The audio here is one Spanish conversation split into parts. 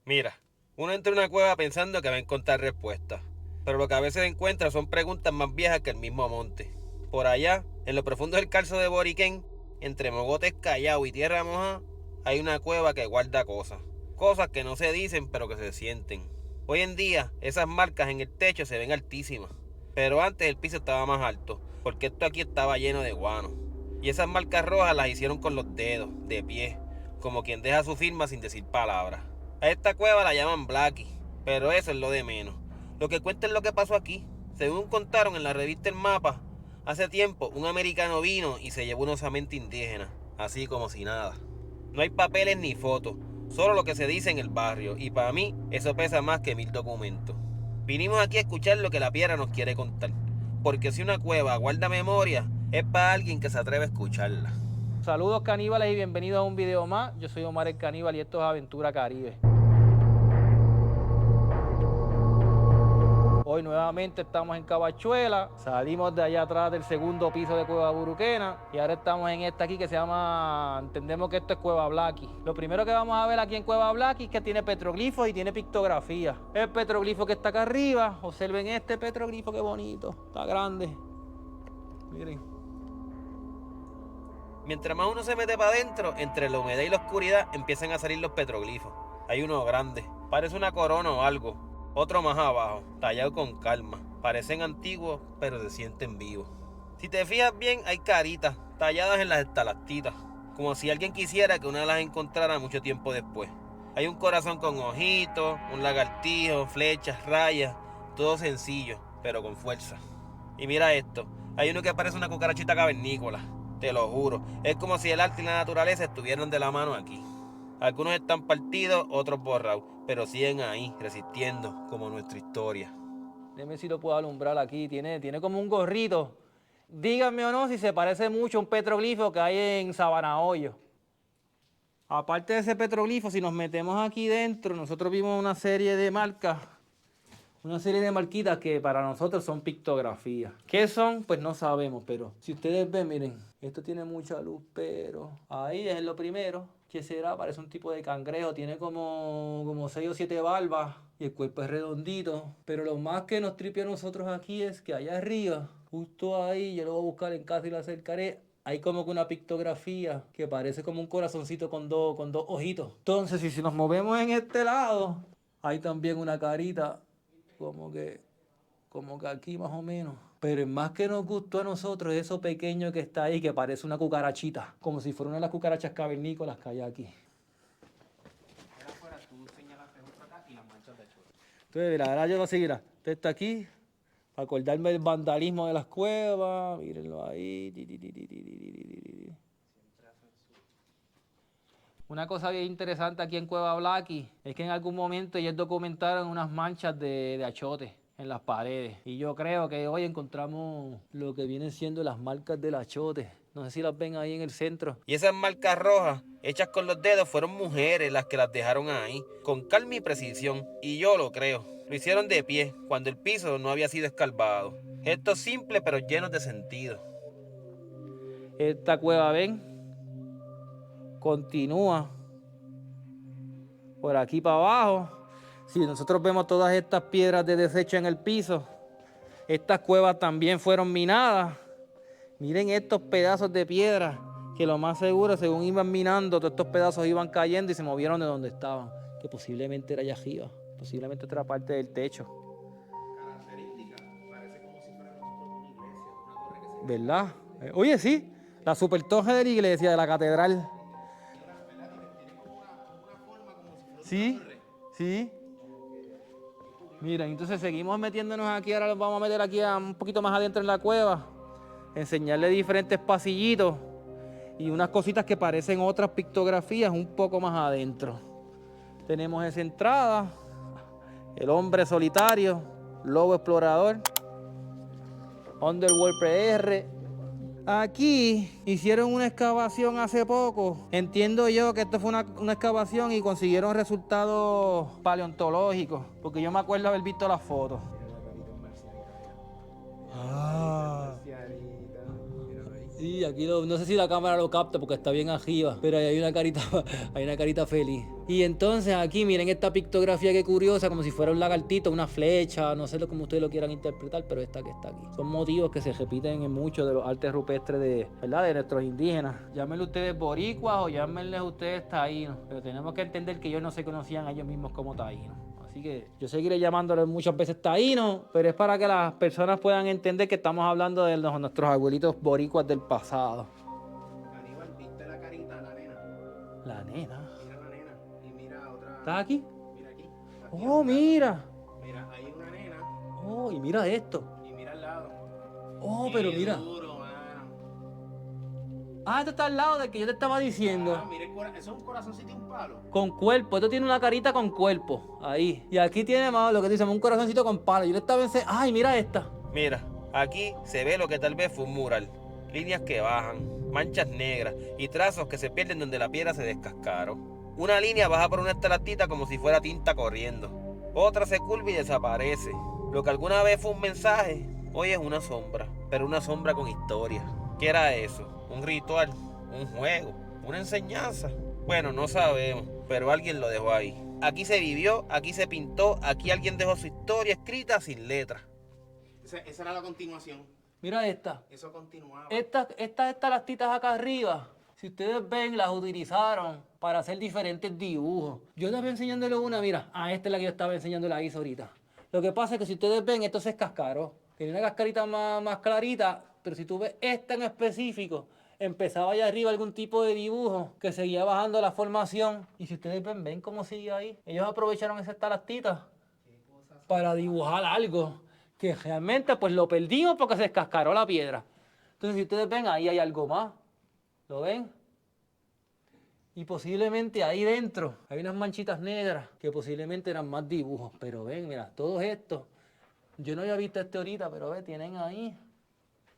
Mira, uno entra en una cueva pensando que va a encontrar respuestas, pero lo que a veces encuentra son preguntas más viejas que el mismo monte. Por allá, en lo profundo del calzo de Boriquén, entre mogotes callados y tierra mojada, hay una cueva que guarda cosas. Cosas que no se dicen pero que se sienten. Hoy en día, esas marcas en el techo se ven altísimas, pero antes el piso estaba más alto, porque esto aquí estaba lleno de guano. Y esas marcas rojas las hicieron con los dedos, de pie, como quien deja su firma sin decir palabras. A esta cueva la llaman Blackie, pero eso es lo de menos. Lo que cuenta es lo que pasó aquí. Según contaron en la revista El Mapa, hace tiempo un americano vino y se llevó una osamenta indígena, así como si nada. No hay papeles ni fotos, solo lo que se dice en el barrio, y para mí eso pesa más que 1000 documentos. Vinimos aquí a escuchar lo que la piedra nos quiere contar, porque si una cueva guarda memoria, es para alguien que se atreve a escucharla. Saludos caníbales y bienvenidos a un video más. Yo soy Omar el Caníbal y esto es Aventura Caribe. Hoy nuevamente estamos en Cabachuela, salimos de allá atrás del segundo piso de Cueva Buruquena y ahora estamos en esta aquí que se llama, entendemos que esto es Cueva Blackie. Lo primero que vamos a ver aquí en Cueva Blackie es que tiene petroglifos y tiene pictografía. El petroglifo que está acá arriba, observen este petroglifo, qué bonito, está grande. Miren. Mientras más uno se mete para adentro, entre la humedad y la oscuridad empiezan a salir los petroglifos. Hay uno grande, parece una corona o algo. Otro más abajo, tallado con calma. Parecen antiguos, pero se sienten vivos. Si te fijas bien, hay caritas talladas en las estalactitas, como si alguien quisiera que una las encontrara mucho tiempo después. Hay un corazón con ojitos, un lagartijo, flechas, rayas, todo sencillo, pero con fuerza. Y mira esto, hay uno que parece una cucarachita cavernícola, te lo juro. Es como si el arte y la naturaleza estuvieran de la mano aquí. Algunos están partidos, otros borrados, pero siguen ahí, resistiendo, como nuestra historia. Déjeme si lo puedo alumbrar aquí, tiene como un gorrito. Díganme o no si se parece mucho a un petroglifo que hay en Sabana Hoyo. Aparte de ese petroglifo, si nos metemos aquí dentro, nosotros vimos una serie de marcas, una serie de marquitas que para nosotros son pictografías. ¿Qué son? Pues no sabemos, pero si ustedes ven, miren, esto tiene mucha luz, pero ahí es lo primero. ¿Qué será? Parece un tipo de cangrejo, tiene como 6 o 7 valvas y el cuerpo es redondito. Pero lo más que nos tripea a nosotros aquí es que allá arriba, justo ahí, yo lo voy a buscar en casa y lo acercaré, hay como que una pictografía que parece como un corazoncito con dos ojitos. Entonces, si nos movemos en este lado, hay también una carita como que, como que aquí más o menos. Pero el más que nos gustó a nosotros es eso pequeño que está ahí, que parece una cucarachita, como si fuera una de las cucarachas cavernícolas que hay aquí. Entonces, mira, ahora yo lo voy a seguir. Usted está aquí, para acordarme del vandalismo de las cuevas, mírenlo ahí. Una cosa bien interesante aquí en Cueva Blackie es que en algún momento ellos documentaron unas manchas de achote en las paredes. Y yo creo que hoy encontramos lo que vienen siendo las marcas del achote. No sé si las ven ahí en el centro. Y esas marcas rojas, hechas con los dedos, fueron mujeres las que las dejaron ahí, con calma y precisión. Y yo lo creo. Lo hicieron de pie, cuando el piso no había sido escarbado. Gestos simples pero llenos de sentido. Esta cueva, ven, continúa por aquí para abajo. Si nosotros vemos todas estas piedras de desecho en el piso, estas cuevas también fueron minadas. Miren estos pedazos de piedra, que lo más seguro, según iban minando, todos estos pedazos iban cayendo y se movieron de donde estaban, que posiblemente era allá arriba, posiblemente otra parte del techo. ¿Verdad? Oye, sí, la super torre de la iglesia, de la catedral. Sí, sí. Mira, entonces seguimos metiéndonos aquí, ahora nos vamos a meter aquí un poquito más adentro en la cueva, enseñarle diferentes pasillitos y unas cositas que parecen otras pictografías un poco más adentro. Tenemos esa entrada, el hombre solitario, lobo explorador, Underworld PR. Aquí hicieron una excavación hace poco. Entiendo yo que esto fue una excavación y consiguieron resultados paleontológicos, porque yo me acuerdo haber visto las fotos. Ah. Sí, aquí no sé si la cámara lo capta porque está bien arriba, pero ahí hay una carita, hay una carita feliz. Y entonces aquí miren esta pictografía que curiosa, como si fuera un lagartito, una flecha, no sé cómo ustedes lo quieran interpretar, pero esta que está aquí. Son motivos que se repiten en muchos de los artes rupestres de, ¿verdad?, de nuestros indígenas. Llámenle ustedes boricuas o llámenles ustedes taínos, pero tenemos que entender que ellos no se conocían a ellos mismos como taínos. Así que yo seguiré llamándoles muchas veces taínos, pero es para que las personas puedan entender que estamos hablando de nuestros abuelitos boricuas del pasado. Aníbal, ¿viste la carita, la nena? La nena. Mira la nena y mira otra. ¿Estás aquí? Mira aquí. Oh, mira. Mira, hay una nena Oh, y mira esto. y mira al lado. Oh, pero mira. Duro, mano. Ah, esto está al lado del que yo te estaba diciendo. Mira el corazón. Eso es un corazoncito y un palo. Con cuerpo. Esto tiene una carita con cuerpo. Ahí. Y aquí tiene más lo que dice, un corazoncito con palo. Yo le estaba pensando, ay, mira esta. Mira, aquí se ve lo que tal vez fue un mural. Líneas que bajan, manchas negras y trazos que se pierden donde la piedra se descascaron. Una línea baja por una estalactita como si fuera tinta corriendo. Otra se curva y desaparece. Lo que alguna vez fue un mensaje, hoy es una sombra, pero una sombra con historia. ¿Qué era eso? ¿Un ritual? ¿Un juego? ¿Una enseñanza? Bueno, no sabemos, pero alguien lo dejó ahí. Aquí se vivió, aquí se pintó, aquí alguien dejó su historia escrita sin letra. Esa era la continuación. Mira esta. Eso continuaba. Estas lastitas acá arriba, si ustedes ven, las utilizaron para hacer diferentes dibujos. Yo estaba enseñándole una, mira, esta es la que yo estaba enseñando la hizo ahorita. Lo que pasa es que si ustedes ven, esto se cascaró. Tiene una cascarita más clarita, pero si tú ves esta en específico, empezaba allá arriba algún tipo de dibujo que seguía bajando la formación. Y si ustedes ven cómo sigue ahí. Ellos aprovecharon esa estalactita para dibujar algo que realmente pues lo perdimos porque se descascaró la piedra. Entonces si ustedes ven, ahí hay algo más. ¿Lo ven? Y posiblemente ahí dentro hay unas manchitas negras que posiblemente eran más dibujos. Pero ven, mira, todo esto. Yo no había visto este ahorita, pero ve, tienen ahí.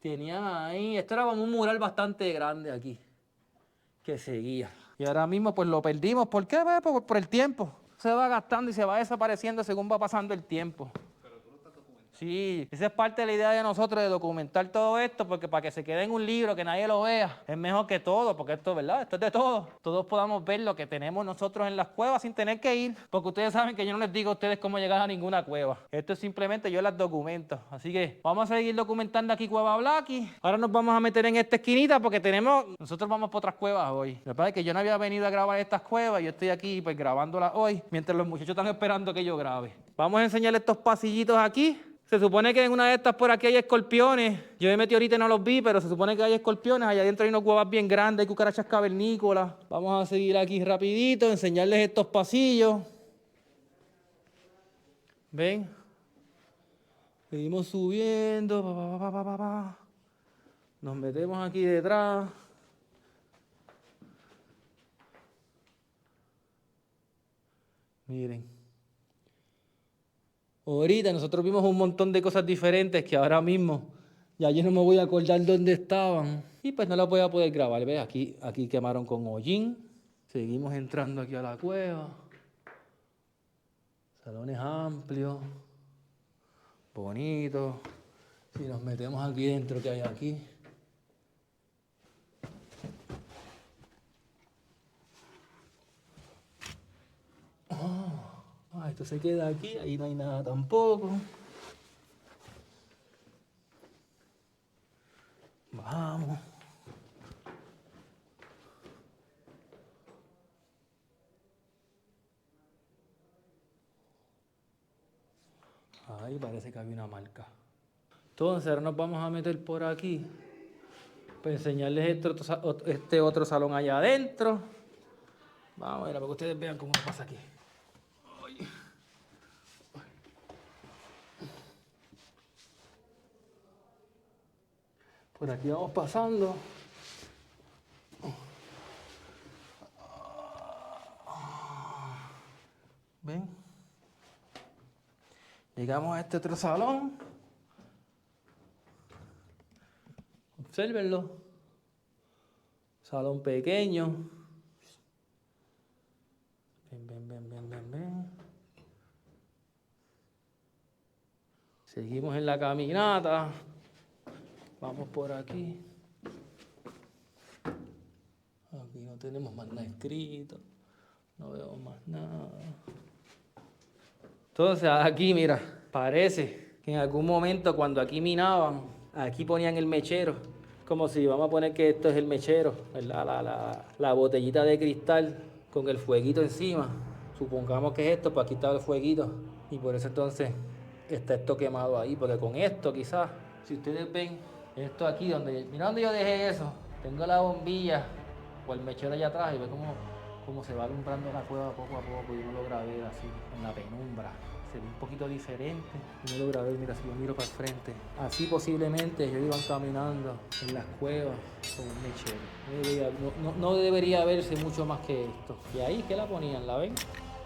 Tenían ahí. Esto era como un mural bastante grande aquí. Que seguía. Y ahora mismo pues lo perdimos. ¿Por qué? Por el tiempo. Se va gastando y se va desapareciendo según va pasando el tiempo. Sí, esa es parte de la idea de nosotros de documentar todo esto, porque para que se quede en un libro, que nadie lo vea, es mejor que todo, porque esto, ¿verdad? Esto es de todo. Todos podamos ver lo que tenemos nosotros en las cuevas sin tener que ir, porque ustedes saben que yo no les digo a ustedes cómo llegar a ninguna cueva. Esto es simplemente yo las documento. Así que vamos a seguir documentando aquí Cueva Blackie. Ahora nos vamos a meter en esta esquinita porque nosotros vamos por otras cuevas hoy. Lo que pasa es que yo no había venido a grabar estas cuevas, yo estoy aquí pues grabándolas hoy, mientras los muchachos están esperando que yo grabe. Vamos a enseñarles estos pasillitos aquí. Se supone que en una de estas por aquí hay escorpiones. Yo me metí ahorita y no los vi, pero se supone que hay escorpiones. Allá adentro hay unos huevas bien grandes, hay cucarachas cavernícolas. Vamos a seguir aquí rapidito, enseñarles estos pasillos. ¿Ven? Seguimos subiendo. Nos metemos aquí detrás. Miren. Ahorita nosotros vimos un montón de cosas diferentes que ahora mismo ya yo no me voy a acordar dónde estaban. Y pues no las voy a poder grabar. ¿Ves? Aquí quemaron con hollín. Seguimos entrando aquí a la cueva. Salones amplios. Bonitos. Si nos metemos aquí dentro, ¿qué hay aquí? Esto se queda aquí, ahí no hay nada tampoco. Vamos. Ahí parece que había una marca. Entonces ahora nos vamos a meter por aquí para enseñarles este otro salón allá adentro. Vamos a ver, para que ustedes vean cómo pasa aquí. Por aquí vamos pasando. ¿Ven? Llegamos a este otro salón. Obsérvenlo. Salón pequeño. Ven. Seguimos en la caminata. Vamos por aquí. Aquí no tenemos más nada escrito. No veo más nada. Entonces, aquí, mira, parece que en algún momento cuando aquí minaban, aquí ponían el mechero. Como si vamos a poner que esto es el mechero, ¿verdad? La botellita de cristal con el fueguito encima. Supongamos que es esto, pues aquí está el fueguito. Y por eso entonces está esto quemado ahí, porque con esto quizás, si ustedes ven, esto aquí, mira donde yo dejé eso. Tengo la bombilla o el mechero allá atrás y ve cómo se va alumbrando la cueva poco a poco y uno logra ver así en la penumbra. Se ve un poquito diferente y no logra ver, mira, si yo miro para el frente. Así posiblemente ellos iban caminando en las cuevas con un mechero. No debería verse mucho más que esto. Y ahí, ¿qué la ponían? ¿La ven?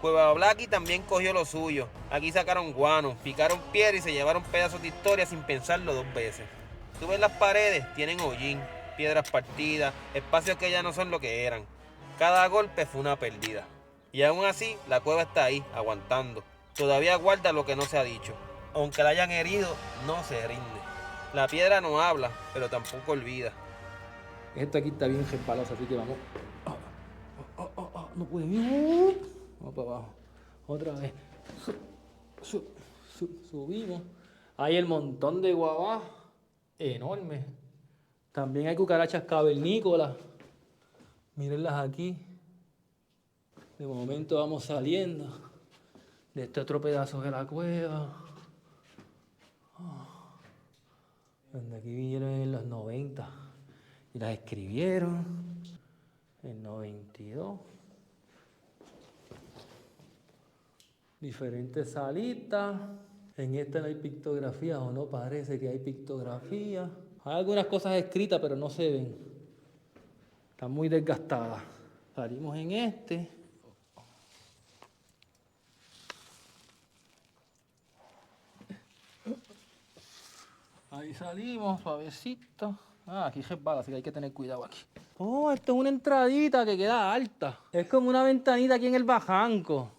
Cueva Blackie también cogió lo suyo. Aquí sacaron guano, picaron piedra y se llevaron pedazos de historia sin pensarlo 2 veces. Tú ves las paredes, tienen hollín, piedras partidas, espacios que ya no son lo que eran. Cada golpe fue una pérdida. Y aún así, la cueva está ahí, aguantando. Todavía guarda lo que no se ha dicho. Aunque la hayan herido, no se rinde. La piedra no habla, pero tampoco olvida. Esto aquí está bien resbaloso, así que vamos. No pude. Vamos para abajo. Otra vez. Subimos. Hay el montón de guavá enorme. También hay cucarachas cavernícolas. Mírenlas aquí. De momento vamos saliendo de este otro pedazo de la cueva. Donde aquí vinieron en los 90 y las escribieron en 92. Diferentes salitas. En esta no hay pictografía o no parece que hay pictografía. Hay algunas cosas escritas pero no se ven. Están muy desgastadas. Salimos en este. Ahí salimos, suavecito. Aquí resbala, así que hay que tener cuidado aquí. Oh, esto es una entradita que queda alta. Es como una ventanita aquí en el bajanco.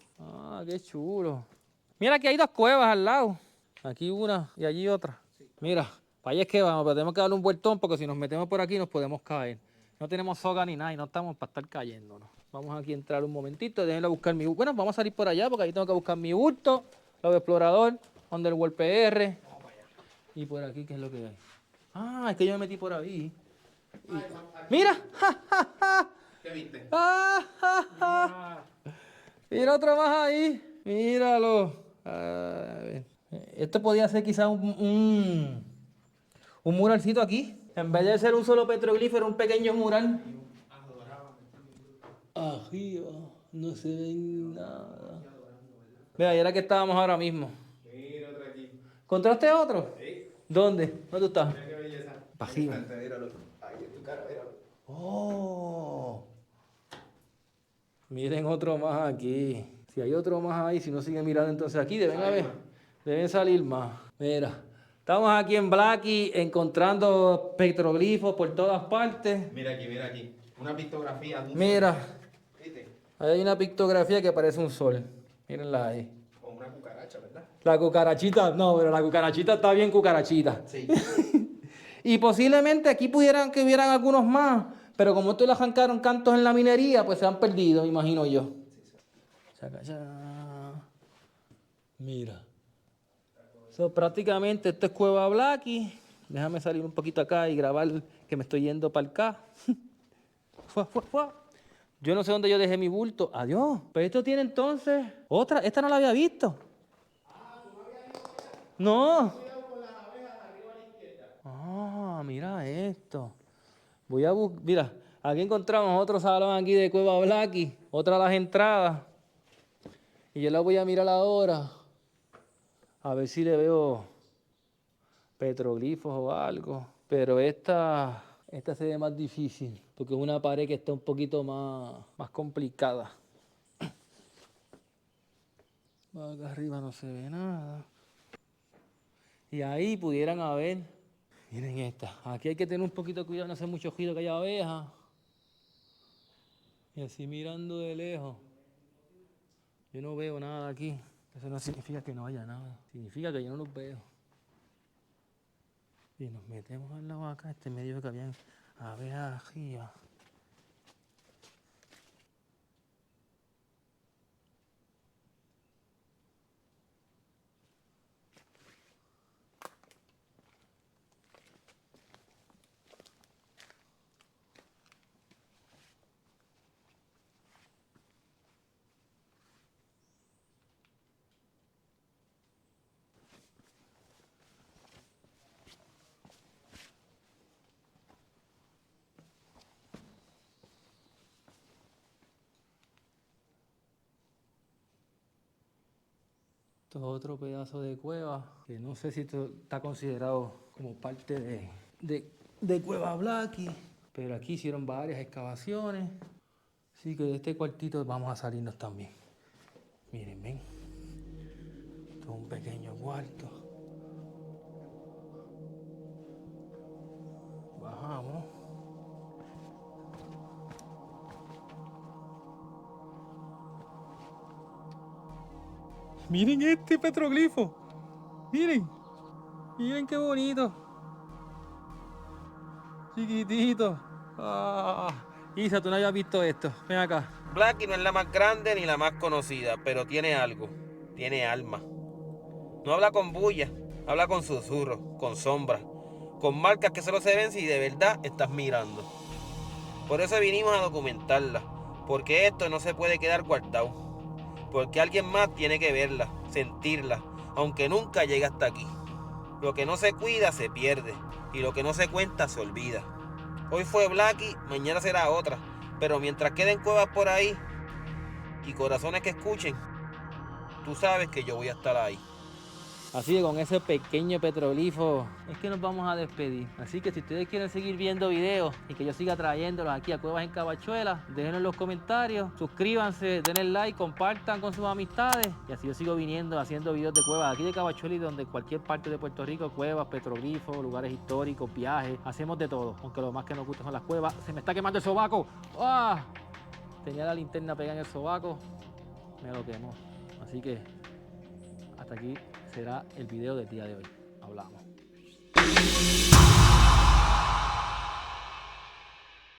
Qué chulo. Mira que hay 2 cuevas al lado. Aquí una y allí otra. Mira, para allá es que vamos, pero tenemos que darle un vueltón porque si nos metemos por aquí nos podemos caer. No tenemos soga ni nada y no estamos para estar cayéndonos. Vamos aquí a entrar un momentito, déjenme buscar mi bulto. Bueno, vamos a salir por allá porque ahí tengo que buscar mi bulto, lo de explorador, Underworld PR. Y por aquí, ¿qué es lo que hay? Es que yo me metí por ahí. Mira, ¿Qué viste? Mira otro más ahí. Míralo. A ver. Esto podía ser quizás un muralcito aquí. En vez de ser un solo petroglifo, era un pequeño mural. Arriba no se ve nada. Mira, y era que estábamos ahora mismo. Mira otro aquí. ¿Encontraste otro? Sí. ¿Dónde? ¿Dónde tú estás? Mira qué belleza. Pa' arriba. Míralo. Ahí en tu cara, míralo. Oh. Miren otro más aquí. Si hay otro más ahí, si no siguen mirando entonces aquí, deben salir más. Mira, estamos aquí en Blackie encontrando petroglifos por todas partes. Mira aquí. Una pictografía. Mira, ¿Viste? ahí hay una pictografía que parece un sol. Mírenla ahí. Con una cucaracha, ¿verdad? La cucarachita, no, pero la cucarachita está bien cucarachita. Sí. Y posiblemente aquí pudieran que hubieran algunos más, pero como estos le arrancaron cantos en la minería, pues se han perdido, imagino yo. Mira. Prácticamente esto es Cueva Blackie. Déjame salir un poquito acá y grabar que me estoy yendo para acá. Yo no sé dónde yo dejé mi bulto. Adiós. Pero esto tiene entonces otra. Esta no la había visto. No. Mira esto. Voy a buscar. Mira, aquí encontramos otro salón aquí de Cueva Blackie. Otra de las entradas. Y yo la voy a mirar ahora. A ver si le veo petroglifos o algo. Pero esta se ve más difícil. Porque es una pared que está un poquito más complicada. Acá arriba no se ve nada. Y ahí pudieran haber. Miren esta. Aquí hay que tener un poquito de cuidado, no hacer mucho ruido que haya abejas. Y así mirando de lejos. Yo no veo nada aquí. Eso no significa que no haya nada. Significa que yo no los veo. Y nos metemos al lado acá. Este medio que habían abejas arriba. Esto es otro pedazo de cueva, que no sé si esto está considerado como parte de Cueva Blackie, pero aquí hicieron varias excavaciones, así que de este cuartito vamos a salirnos también. Miren, ven, esto es un pequeño cuarto. Bajamos. Miren este petroglifo. Miren. Miren qué bonito. Chiquitito. Ah. Isa, tú no habías visto esto. Ven acá. Blackie no es la más grande ni la más conocida, pero tiene algo. Tiene alma. No habla con bulla, habla con susurros, con sombras, con marcas que solo se ven si de verdad estás mirando. Por eso vinimos a documentarla, porque esto no se puede quedar guardado. Porque alguien más tiene que verla, sentirla, aunque nunca llegue hasta aquí. Lo que no se cuida se pierde, y lo que no se cuenta se olvida. Hoy fue Blackie, mañana será otra, pero mientras queden cuevas por ahí y corazones que escuchen, tú sabes que yo voy a estar ahí. Así que con ese pequeño petroglifo es que nos vamos a despedir. Así que si ustedes quieren seguir viendo videos y que yo siga trayéndolos aquí a Cuevas en Cabachuela, déjenlo en los comentarios, suscríbanse, denle like, compartan con sus amistades y así yo sigo viniendo haciendo videos de cuevas aquí de Cabachuela y donde cualquier parte de Puerto Rico, cuevas, petroglifos, lugares históricos, viajes, hacemos de todo, aunque lo más que nos gusta son las cuevas. Se me está quemando el sobaco. ¡Ah! Tenía la linterna pegada en el sobaco, me lo quemó. Así que hasta aquí será el video del día de hoy. Hablamos.